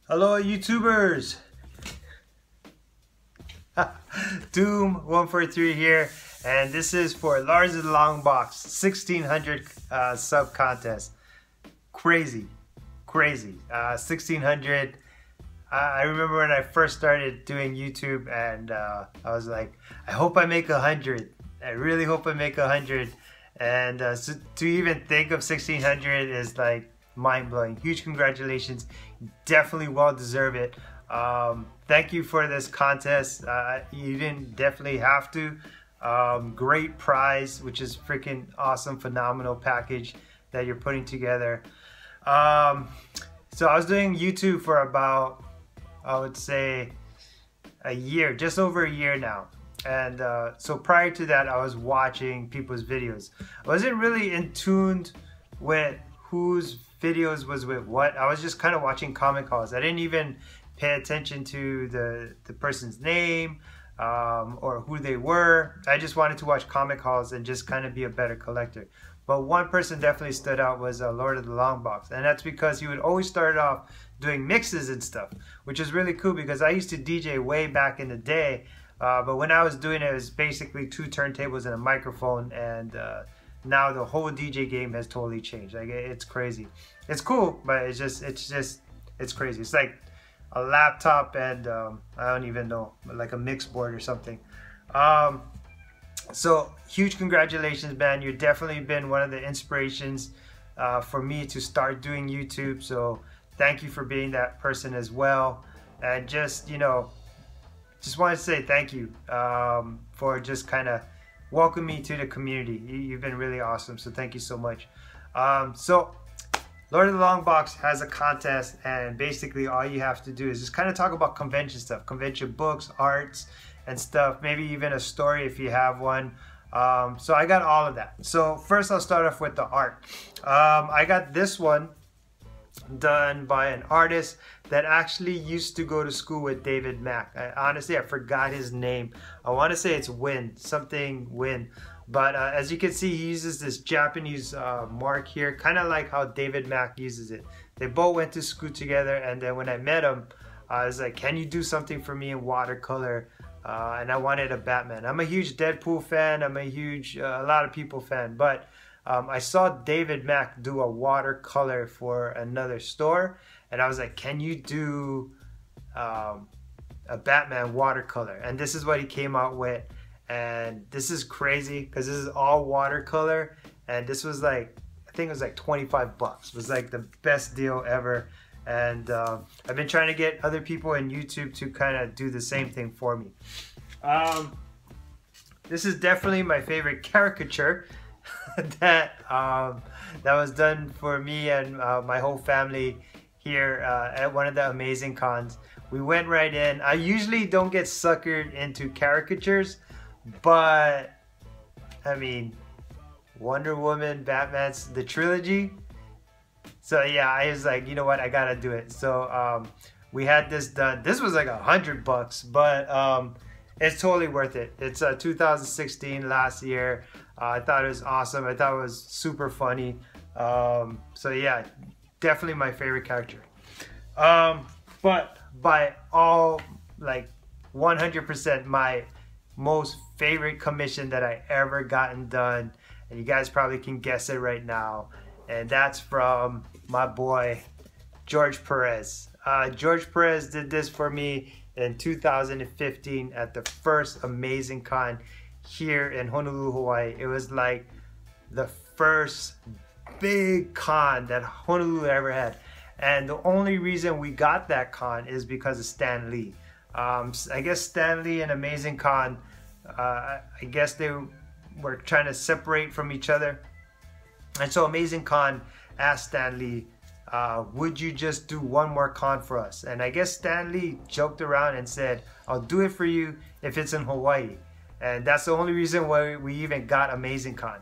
Hello YouTubers! Doom143 here, and this is for Lars of the Long Box 1600 sub contest. Crazy 1600. I remember when I first started doing YouTube, and I was like, I hope I make 100. I really hope I make 100. And so to even think of 1600 is like mind-blowing. Huge congratulations. Definitely well deserve it. Thank you for this contest. You didn't definitely have to. Great prize, which is freaking awesome, phenomenal package that you're putting together. So I was doing YouTube for about, I would say, a year, just over a year now. And so prior to that, I was watching people's videos. I wasn't really in tune with whose videos was with what. I was just kind of watching comment calls. I didn't even pay attention to the person's name or who they were. I just wanted to watch comment calls and just kind of be a better collector. But one person definitely stood out was Lord of the Long Box, and that's because he would always start off doing mixes and stuff, which is really cool because I used to DJ way back in the day, but when I was doing it, it was basically 2 turntables and a microphone, and now the whole DJ game has totally changed. Like, it's crazy. It's cool, but it's crazy. It's like a laptop and I don't even know, like a mix board or something. So huge congratulations, man. You've definitely been one of the inspirations for me to start doing YouTube. So thank you for being that person as well. And just, you know, just want to say thank you for just kind of welcoming me to the community. You've been really awesome. So thank you so much. So Lord of the Long Box has a contest, and basically all you have to do is just kind of talk about convention stuff, convention books, arts, and stuff, maybe even a story if you have one. So I got all of that. So first I'll start off with the art. I got this one done by an artist that actually used to go to school with David Mack. Honestly, I forgot his name. I want to say it's Win, something Win. But as you can see, he uses this Japanese mark here, kind of like how David Mack uses it. They both went to school together, and then when I met him, I was like, can you do something for me in watercolor? And I wanted a Batman. I'm a huge Deadpool fan. I'm a huge, a lot of people fan. But I saw David Mack do a watercolor for another store, and I was like, can you do a Batman watercolor? And this is what he came out with. And this is crazy because this is all watercolor, and this was like, I think it was like 25 bucks. It was like the best deal ever. And I've been trying to get other people in YouTube to kind of do the same thing for me. This is definitely my favorite caricature that was done for me and my whole family here at one of the Amazing Cons. We went right in. I usually don't get suckered into caricatures, but I mean, Wonder Woman, Batman's the trilogy. So yeah, I was like, you know what, I gotta do it. So we had this done. This was like $100 bucks, but it's totally worth it. It's 2016, last year. I thought it was awesome. I thought it was super funny. So yeah, definitely my favorite character. But by all, like 100%, my most favorite commission that I ever gotten done, and you guys probably can guess it right now, and that's from my boy George Perez. George Perez did this for me in 2015 at the first Amazing Con here in Honolulu, Hawaii. It was like the first big con that Honolulu ever had, and the only reason we got that con is because of Stan Lee. I guess Stan Lee and Amazing Con, I guess they were trying to separate from each other, and so Amazing Con asked Stan Lee, would you just do one more con for us? And I guess Stan Lee joked around and said, I'll do it for you if it's in Hawaii. And that's the only reason why we even got Amazing Con.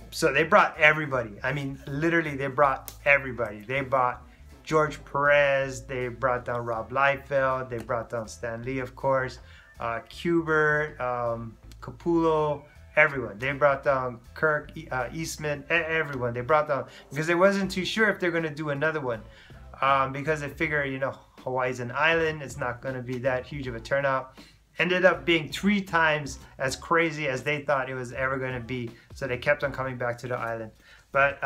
So they brought everybody. I mean, literally, they brought everybody. They brought George Perez, they brought down Rob Liefeld, they brought down Stan Lee, of course, Kubert, Capullo, everyone. They brought down Kirk Eastman, everyone. They brought down, because they wasn't too sure if they're going to do another one, because they figure, you know, Hawaii's an island. It's not going to be that huge of a turnout. Ended up being 3 times as crazy as they thought it was ever going to be. So they kept on coming back to the island. But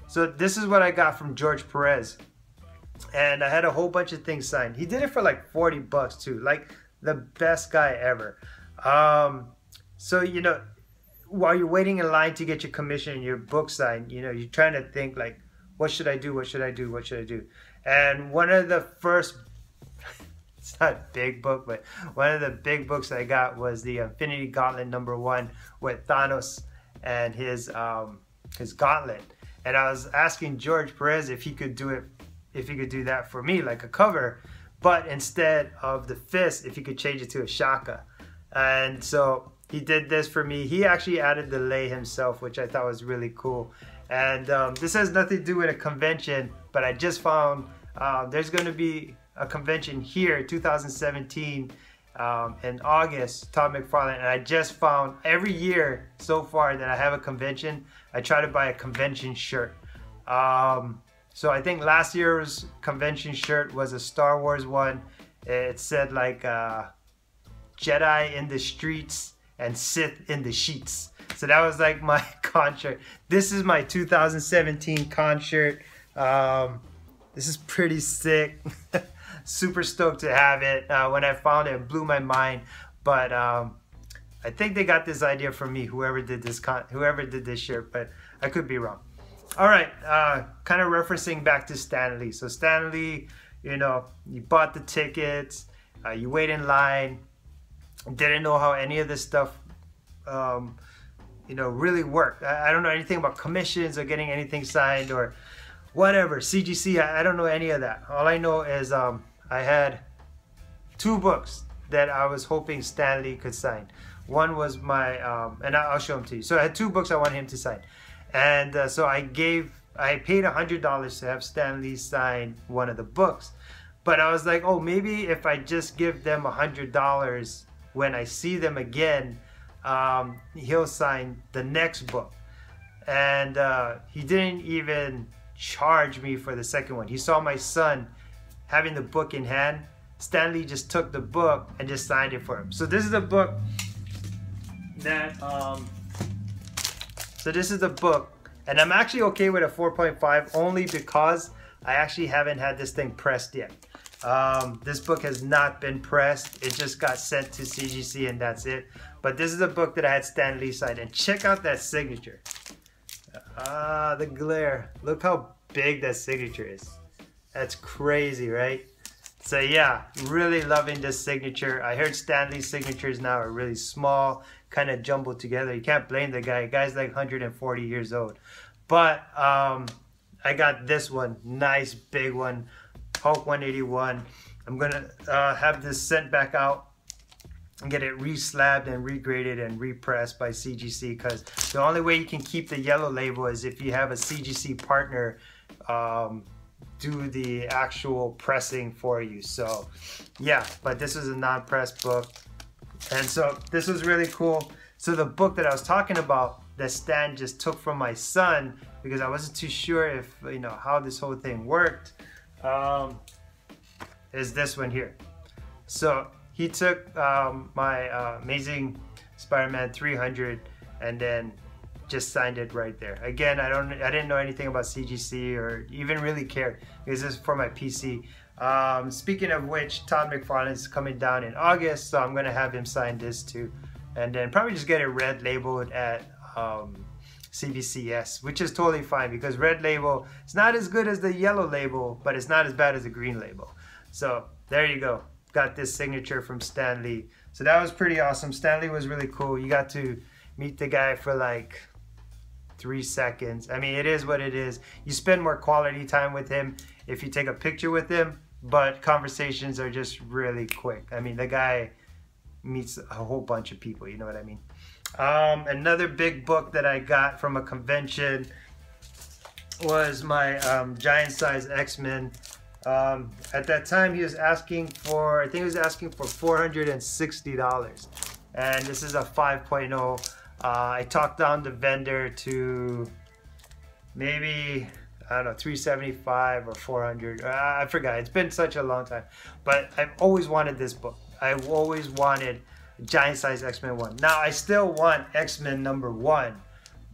so this is what I got from George Perez. And I had a whole bunch of things signed. He did it for like $40 too. Like the best guy ever. So, you know, while you're waiting in line to get your commission and your book signed, you know, you're trying to think like, what should I do? What should I do? What should I do? And one of the first, it's not a big book, but one of the big books I got was the Infinity Gauntlet #1 with Thanos and his gauntlet. And I was asking George Perez if he could do it, if he could do that for me, like a cover, but instead of the fist, if he could change it to a shaka. And so he did this for me. He actually added the lei himself, which I thought was really cool. And this has nothing to do with a convention, but I just found there's going to be a convention here, 2017, in August, Todd McFarlane. And I just found every year so far that I have a convention, I try to buy a convention shirt. So I think last year's convention shirt was a Star Wars one. It said like Jedi in the streets and Sith in the sheets. So that was like my con shirt. This is my 2017 con shirt. This is pretty sick. Super stoked to have it. When I found it, it blew my mind. But I think they got this idea from me, whoever did this shirt, but I could be wrong. All right, kind of referencing back to Stan Lee. So Stan Lee, you know, you bought the tickets, you wait in line, didn't know how any of this stuff, you know, really worked. I don't know anything about commissions or getting anything signed or whatever. CGC, I don't know any of that. All I know is I had 2 books that I was hoping Stan Lee could sign. One was my, and I'll show them to you. So I had 2 books I wanted him to sign. And so I paid $100 to have Stan Lee sign one of the books. But I was like, oh, maybe if I just give them $100 when I see them again, he'll sign the next book. And he didn't even charge me for the second one. He saw my son having the book in hand. Stan Lee just took the book and just signed it for him. So this is the book that so this is the book, and I'm actually okay with a 4.5 only because I actually haven't had this thing pressed yet. This book has not been pressed. It just got sent to CGC and that's it. But this is a book that I had Stan Lee sign, and check out that signature. The glare. Look how big that signature is. That's crazy, right? So yeah, really loving this signature. I heard Stan Lee's signatures now are really small, kind of jumbled together. You can't blame the guy. The guy's like 140 years old. But I got this one, nice big one, Hulk 181. I'm gonna have this sent back out and get it re-slabbed and regraded and repressed by CGC, because the only way you can keep the yellow label is if you have a CGC partner do the actual pressing for you. So yeah, but this is a non-pressed book, and so this was really cool. So the book that I was talking about that Stan just took from my son, because I wasn't too sure if, you know, how this whole thing worked, is this one here. So he took my Amazing Spider-Man 300 and then just signed it right there. Again, I didn't know anything about CGC or even really cared, because this is for my PC. Speaking of which, Todd McFarlane is coming down in August, so I'm gonna have him sign this too, and then probably just get it red labeled at CBCS, which is totally fine, because red label, it's not as good as the yellow label, but it's not as bad as the green label. So there you go, got this signature from Stan Lee. So that was pretty awesome. Stan Lee was really cool. You got to meet the guy for like 3 seconds. I mean, it is what it is. You spend more quality time with him if you take a picture with him, but conversations are just really quick. I mean, the guy meets a whole bunch of people, you know what I mean? Another big book that I got from a convention was my Giant Size X-Men. At that time he was asking for, I think he was asking for $460, and this is a 5.0. I talked down the vendor to maybe I don't know, 375 or 400. I forgot. It's been such a long time. But I've always wanted this book. I've always wanted Giant Size X-Men 1. Now, I still want X-Men #1,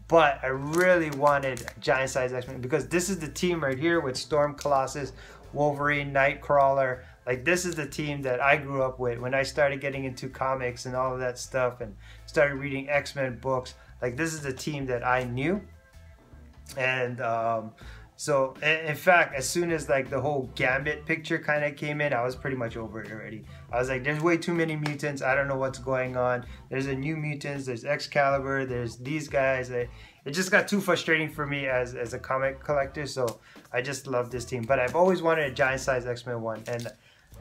but I really wanted Giant Size X-Men because this is the team right here with Storm, Colossus, Wolverine, Nightcrawler. Like, this is the team that I grew up with when I started getting into comics and all of that stuff and started reading X-Men books. Like, this is the team that I knew. And so in fact, as soon as like the whole Gambit picture kind of came in, I was pretty much over it already. I was like, there's way too many mutants. I don't know what's going on. There's a New Mutants, there's Excalibur, there's these guys. It just got too frustrating for me as a comic collector. So I just love this team. But I've always wanted a Giant Size X-Men 1, and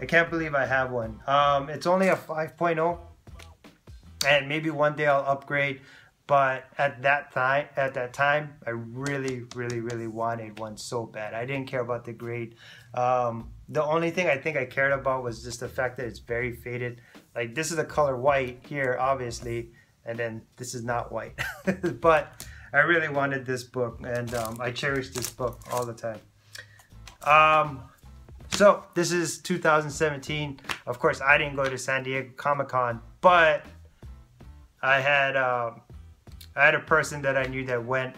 I can't believe I have one. It's only a 5.0, and maybe one day I'll upgrade. But at that time, I really wanted one so bad. I didn't care about the grade. The only thing I think I cared about was just the fact that it's very faded. Like, this is the color white here, obviously, and then this is not white. But I really wanted this book, and I cherish this book all the time. So this is 2017. Of course, I didn't go to San Diego Comic-Con, but I had a person that I knew that went,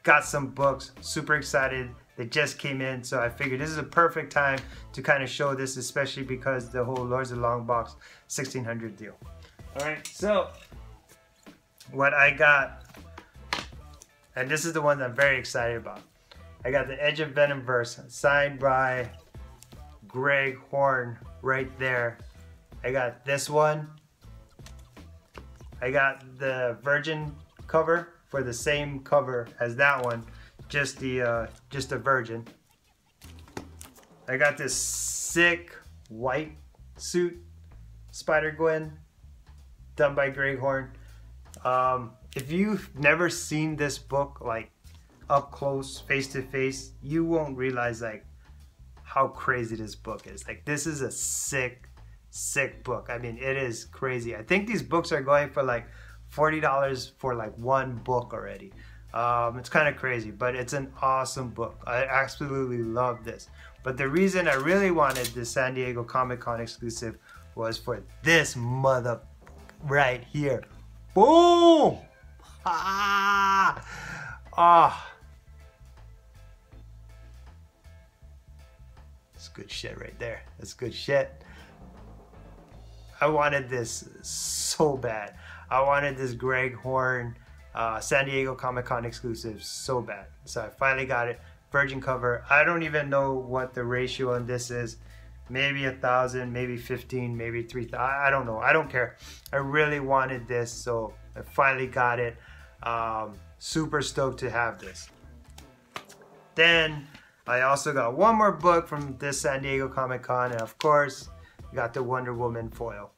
got some books, super excited. They just came in, so I figured this is a perfect time to kind of show this, especially because the whole Lords of the Long Box 1600 deal. All right, so what I got, and this is the one I'm very excited about. I got the Edge of Venomverse signed by Greg Horn right there. I got this one. I got the Virgin cover for the same cover as that one, just a Virgin. I got this sick white suit Spider-Gwen done by Greg Horn. If you've never seen this book like up close, face to face, you won't realize like how crazy this book is. Like, this is a sick book. I mean, it is crazy. I think these books are going for like $40 for like one book already. It's kind of crazy, but it's an awesome book. I absolutely love this. But the reason I really wanted the San Diego Comic-Con exclusive was for this mother right here. Boom! Ah! Ah! That's good shit right there. That's good shit. I wanted this so bad. I wanted this Greg Horn San Diego Comic-Con exclusive so bad. So I finally got it. Virgin cover. I don't even know what the ratio on this is. Maybe 1,000, maybe 15, maybe 3,000. I don't know. I don't care. I really wanted this, so I finally got it. Super stoked to have this. Then I also got one more book from this San Diego Comic-Con, and of course, got the Wonder Woman foil.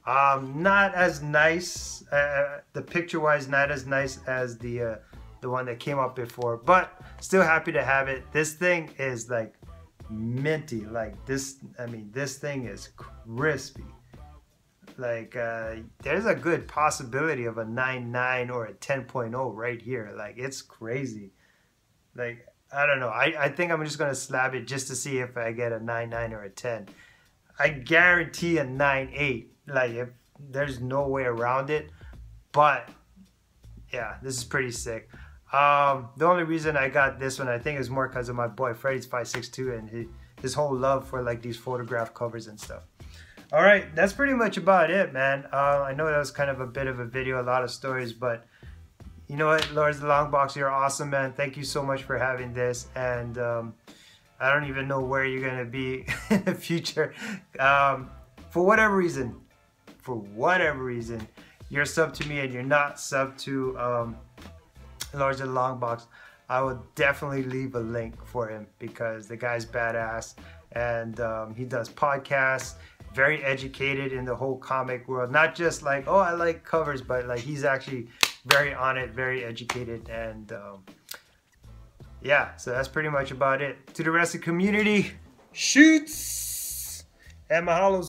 Not as nice, the picture-wise, not as nice as the one that came up before, but still happy to have it. This thing is like minty, like this. I mean, this thing is crispy. Like, there's a good possibility of a 9.9 or a 10.0 right here. Like, it's crazy. Like, I don't know. I think I'm just gonna slab it just to see if I get a 9.9 or a 10. I guarantee a 9.8. Like, if there's no way around it. But yeah, this is pretty sick. The only reason I got this one, I think, is more because of my boy Freddy's 562 and his whole love for like these photograph covers and stuff. All right, that's pretty much about it, man. I know that was kind of a bit of a video, a lot of stories, but you know what, Lords of the Long Box, you're awesome, man. Thank you so much for having this, and I don't even know where you're gonna be in the future. For whatever reason, you're sub to me and you're not sub to Lords of the Long Box, I will definitely leave a link for him because the guy's badass, and he does podcasts, very educated in the whole comic world. Not just like, oh, I like covers, but like he's actually very on it, very educated, and yeah, so that's pretty much about it. To the rest of the community, shoots and mahalos.